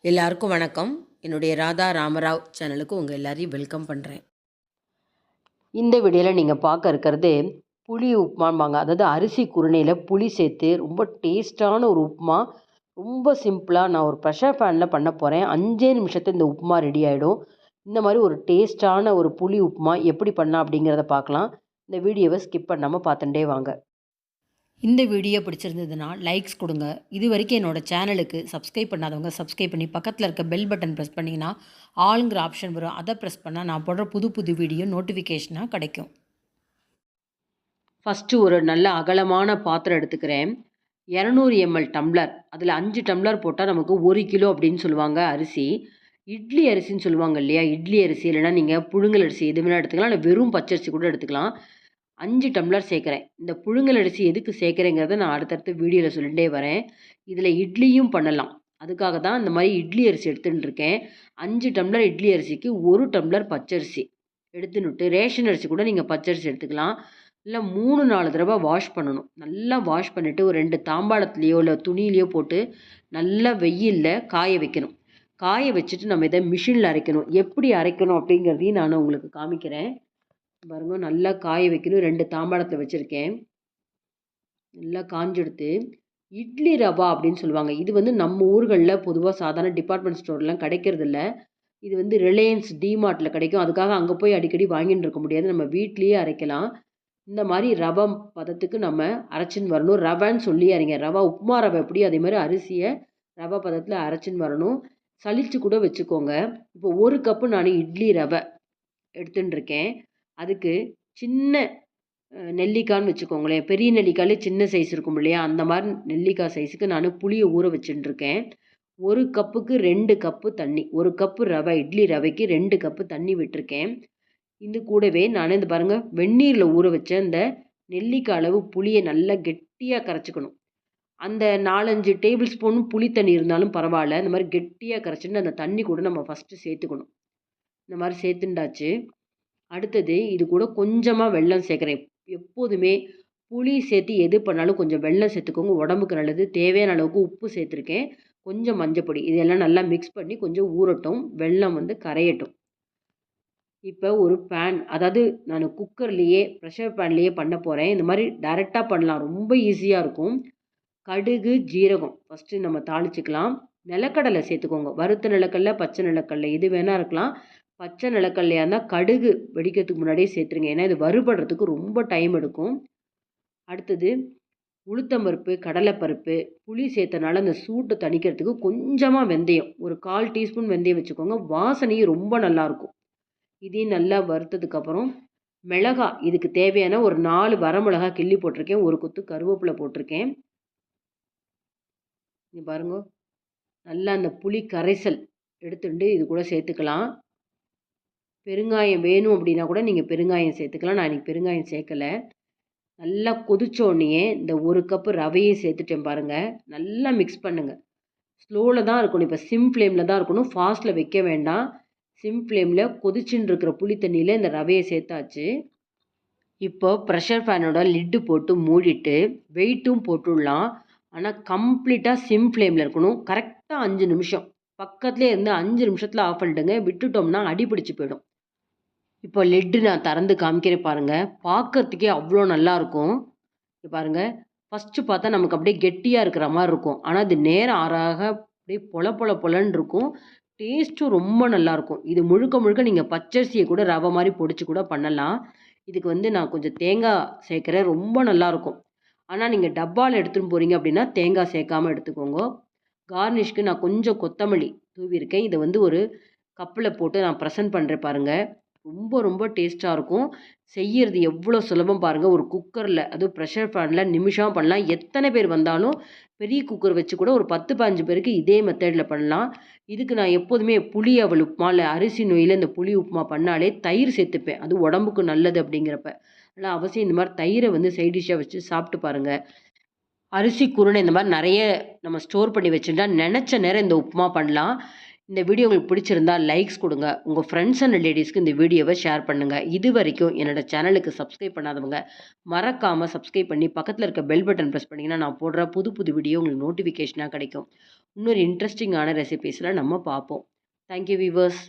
எல்லாருக்கும் வணக்கம். என்னுடைய ராதா ராமராவ் சேனலுக்கு உங்கள் எல்லாரையும் வெல்கம் பண்ணுறேன். இந்த வீடியோவில் நீங்கள் பார்க்க இருக்கிறது புளி உப்புமாம்பாங்க. அதாவது அரிசி குருணையில் புளி சேர்த்து ரொம்ப டேஸ்ட்டான ஒரு உப்புமா. ரொம்ப சிம்பிளாக நான் ஒரு ப்ரெஷர் பேனில் பண்ண போகிறேன். 5 நிமிஷத்தில் இந்த உப்புமா ரெடி ஆகிடும். இந்த மாதிரி ஒரு டேஸ்ட்டான ஒரு புளி உப்புமா எப்படி பண்ணலாம் அப்படிங்கிறத பார்க்கலாம். இந்த வீடியோவை ஸ்கிப் பண்ணாமல் பார்த்துட்டே வாங்க. இந்த வீடியோ பிடிச்சிருந்ததுன்னா லைக்ஸ் கொடுங்க. இது வரைக்கும் என்னோடய சேனலுக்கு சப்ஸ்கிரைப் பண்ணாதவங்க சப்ஸ்கிரைப் பண்ணி பக்கத்தில் இருக்க பெல் பட்டன் ப்ரெஸ் பண்ணிங்கன்னா ஆளுங்கிற ஆப்ஷன் வரும். அதை ப்ரெஸ் பண்ணால் நான் போடுற புது புது வீடியோ நோட்டிஃபிகேஷனாக கிடைக்கும். ஃபஸ்ட்டு ஒரு நல்ல அகலமான பாத்திரம் எடுத்துக்கிறேன். 200 ml டம்ளர், அதில் 5 டம்ளர் போட்டால் நமக்கு 1 கிலோ அப்படின்னு சொல்லுவாங்க அரிசி. இட்லி அரிசின்னு சொல்லுவாங்க இல்லையா, இட்லி அரிசி இல்லைனா நீங்கள் புழுங்கல் அரிசி எது வேணால் எடுத்துக்கலாம், இல்லை வெறும் பச்சரிசி கூட எடுத்துக்கலாம். 5 டம்ளர் சேர்க்குறேன். இந்த புழுங்கல் அரிசி எதுக்கு சேர்க்குறேங்கிறத நான் அடுத்தடுத்த வீடியோவில் சொல்லிட்டே வரேன். இதில் இட்லியும் பண்ணலாம். அதுக்காக தான் இந்த மாதிரி இட்லி அரிசி எடுத்துகிட்டு இருக்கேன். 5 டம்ளர் இட்லி அரிசிக்கு 1 டம்ளர் பச்சரிசி எடுத்துன்னுட்டு, ரேஷன் அரிசி கூட நீங்கள் பச்சரிசி எடுத்துக்கலாம். இல்லை 3-4 தடவை வாஷ் பண்ணணும். நல்லா வாஷ் பண்ணிவிட்டு ஒரு 2 தாம்பாளத்துலேயோ இல்லை துணியிலையோ போட்டு நல்லா வெயிலில் காய வைக்கணும். காய வச்சுட்டு நம்ம இதை மிஷினில் அரைக்கணும். எப்படி அரைக்கணும் அப்படிங்கிறதையும் நான் உங்களுக்கு காமிக்கிறேன். பாருங்க, நல்லா காய வைக்கணும். 2 தாம்பாளத்தில் வச்சுருக்கேன். நல்லா காஞ்செடுத்து இட்லி ரவா அப்படின்னு சொல்லுவாங்க. இது வந்து நம்ம ஊர்களில் பொதுவாக சாதாரண டிபார்ட்மெண்ட் ஸ்டோர்லாம் கிடைக்கிறதில்ல. இது வந்து ரிலையன்ஸ் டிமார்ட்டில் கிடைக்கும். அதுக்காக அங்கே போய் அடிக்கடி வாங்கிட்டு இருக்க முடியாது. நம்ம வீட்லேயே அரைக்கலாம். இந்த மாதிரி ரவை பதத்துக்கு நம்ம அரைச்சின்னு வரணும். ரவைன்னு சொல்லி அரைங்க. ரவா உப்புமா ரவை எப்படி அதே மாதிரி அரிசியை ரவை பதத்தில் அரைச்சின்னு வரணும். சலிச்சு கூட வச்சுக்கோங்க. இப்போ 1 கப்பு நான் இட்லி ரவை எடுத்துன்னு இருக்கேன். அதுக்கு சின்ன நெல்லிக்காய்ன்னு வச்சுக்கோங்களேன். பெரிய நெல்லிக்காயிலே சின்ன சைஸ் இருக்கும் இல்லையா, அந்த மாதிரி நெல்லிக்காய் சைஸுக்கு நான் புளியை ஊற வச்சுட்டுருக்கேன். 1 கப்புக்கு 2 கப்பு தண்ணி. 1 கப்பு ரவை, இட்லி ரவைக்கு 2 கப்பு தண்ணி விட்டுருக்கேன். இது கூடவே நான் இந்த பாருங்கள், வெந்நீரில் ஊற வச்ச இந்த நெல்லிக்காய் அளவு புளியை நல்லா கெட்டியாக கரைச்சிக்கணும். அந்த 4-5 டேபிள் ஸ்பூன் புளி தண்ணி இருந்தாலும் பரவாயில்ல. இந்த மாதிரி கெட்டியாக கரைச்சிட்டு அந்த தண்ணி கூட நம்ம ஃபஸ்ட்டு சேர்த்துக்கணும். இந்த மாதிரி சேர்த்துண்டாச்சு. அடுத்தது இது கூட கொஞ்சமாக வெல்லம் சேர்க்குறேன். எப்போதுமே புளி சேர்த்து எது பண்ணாலும் கொஞ்சம் வெல்லம் சேர்த்துக்கோங்க, உடம்புக்கு நல்லது. தேவையான அளவுக்கு உப்பு சேர்த்துருக்கேன், கொஞ்சம் மஞ்சப்பொடி. இதெல்லாம் நல்லா மிக்ஸ் பண்ணி கொஞ்சம் ஊறட்டும், வெல்லம் வந்து கரையட்டும். இப்போ ஒரு பேன், அதாவது நான் குக்கர்லேயே ப்ரெஷர் பேன்லேயே பண்ண போகிறேன். இந்த மாதிரி டைரெக்டாக பண்ணலாம், ரொம்ப ஈஸியாக இருக்கும். கடுகு ஜீரகம் ஃபஸ்ட்டு நம்ம தாளிச்சிக்கலாம். நிலக்கடலை சேர்த்துக்கோங்க. வறுத்த நிலக்கடலை, பச்சை நிலக்கடலை எது வேணால் இருக்கலாம். பச்சை நிலக்கடலையாக இருந்தால் கடுகு வெடிக்கிறதுக்கு முன்னாடியே சேர்த்துருங்க. ஏன்னா இது வறுபடுறதுக்கு ரொம்ப டைம் எடுக்கும். அடுத்தது உளுத்தம்பருப்பு, கடலைப்பருப்பு, புளி சேர்த்தனால அந்த சூட்டை தணிக்கிறதுக்கு கொஞ்சமாக வெந்தயம், ஒரு 1/4 டீஸ்பூன் வெந்தயம் வச்சுக்கோங்க. வாசனையும் ரொம்ப நல்லாயிருக்கும். இதையும் நல்லா வறுத்ததுக்கப்புறம் மிளகா, இதுக்கு தேவையான ஒரு 4 வரமிளகா கிள்ளி போட்டிருக்கேன். ஒரு கொத்து கருவேப்பிலை போட்டிருக்கேன். இங்கே பாருங்க, நல்லா அந்த புளி கரைசல் எடுத்துட்டு இது கூட சேர்த்துக்கலாம். பெருங்காயம் வேணும் அப்படின்னா கூட நீங்கள் பெருங்காயம் சேர்த்துக்கலாம். நான் இன்றைக்கி பெருங்காயம் சேர்க்கலை. நல்லா கொதிச்சோடனேயே இந்த 1 கப்பு ரவையை சேர்த்துட்டேன் பாருங்கள். நல்லா மிக்ஸ் பண்ணுங்கள். ஸ்லோவில் தான் இருக்கணும். இப்போ சிம் ஃப்ளேமில் தான் இருக்கணும், ஃபாஸ்ட்டில் வைக்க வேண்டாம். சிம் ஃப்ளேமில் கொதிச்சுன்னு இருக்கிற புளி தண்ணியில் இந்த ரவையை சேர்த்தாச்சு. இப்போ ப்ரெஷர் ஃபேனோட லிட்டு போட்டு மூடிட்டு வெயிட்டும் போட்டுடலாம். ஆனால் கம்ப்ளீட்டாக சிம் ஃப்ளேமில் இருக்கணும். கரெக்டாக 5 நிமிஷம் பக்கத்துலேயே இருந்து 5 நிமிஷத்தில் ஆஃப் பண்ணிட்டுங்க. விட்டுட்டோம்னா அடி பிடிச்சி போயிடும். இப்போ லிட்டு நான் திறந்து காமிக்கிறேன் பாருங்கள். பார்க்கறதுக்கே அவ்வளோ நல்லாயிருக்கும். இப்போ பாருங்கள், ஃபஸ்ட்டு பார்த்தா நமக்கு அப்படியே கெட்டியாக இருக்கிற மாதிரி இருக்கும். ஆனால் அது நேரம் ஆறாக அப்படியே பொல பொல பொலன்னு இருக்கும். டேஸ்ட்டும் ரொம்ப நல்லாயிருக்கும். இது முழுக்க முழுக்க நீங்கள் பச்சரிசியை கூட ரவை மாதிரி பொடிச்சு கூட பண்ணலாம். இதுக்கு வந்து நான் கொஞ்சம் தேங்காய் சேர்க்குறேன், ரொம்ப நல்லாயிருக்கும். ஆனால் நீங்கள் டப்பாவில் எடுத்துகிட்டு போகிறீங்க அப்படின்னா தேங்காய் சேர்க்காமல் எடுத்துக்கோங்க. கார்னிஷ்க்கு நான் கொஞ்சம் கொத்தமல்லி தூவியிருக்கேன். இதை வந்து ஒரு கப்பில் போட்டு நான் ப்ரெசென்ட் பண்ணுறேன் பாருங்கள். ரொம்ப ரொம்ப டேஸ்ட்டாக இருக்கும். செய்யறது எவ்வளோ சுலபம் பாருங்கள். ஒரு குக்கரில், அதுவும் ப்ரெஷர் பேனில் நிமிஷம் பண்ணலாம். எத்தனை பேர் வந்தாலும் பெரிய குக்கர் வச்சு கூட ஒரு 10-15 பேருக்கு இதே மெத்தடில் பண்ணலாம். இதுக்கு நான் எப்போதுமே புளி அவல் உப்புமா இல்லை அரிசி நொய்யில் இந்த புளி உப்புமா பண்ணாலே தயிர் சேர்த்துப்பேன். அது உடம்புக்கு நல்லது அப்படிங்கிறப்ப. அதனால் அவசியம் இந்த மாதிரி தயிரை வந்து சைட் டிஷ்ஷாக வச்சு சாப்பிட்டு பாருங்கள். அரிசி குருணை இந்த மாதிரி நிறைய நம்ம ஸ்டோர் பண்ணி வச்சுட்டா நினச்ச நேரம் இந்த உப்புமா பண்ணலாம். இந்த வீடியோ உங்களுக்கு பிடிச்சிருந்தா லைக்ஸ் கொடுங்க. உங்கள் ஃப்ரெண்ட்ஸ் அண்ட் லேடிஸ்க்கு இந்த வீடியோவை ஷேர் பண்ணுங்கள். இது வரைக்கும் என்னோட சேனலுக்கு சப்ஸ்கிரைப் பண்ணாதவங்க மறக்காமல் சப்ஸ்கிரைப் பண்ணி பக்கத்தில் இருக்க பெல் பட்டன் ப்ரெஸ் பண்ணிங்கன்னா நான் போடுற புது புது வீடியோ உங்களுக்கு நோட்டிஃபிகேஷனாக கிடைக்கும். இன்னொரு இன்ட்ரெஸ்டிங்கான ரெசிபீஸில் நம்ம பார்ப்போம். Thank you viewers.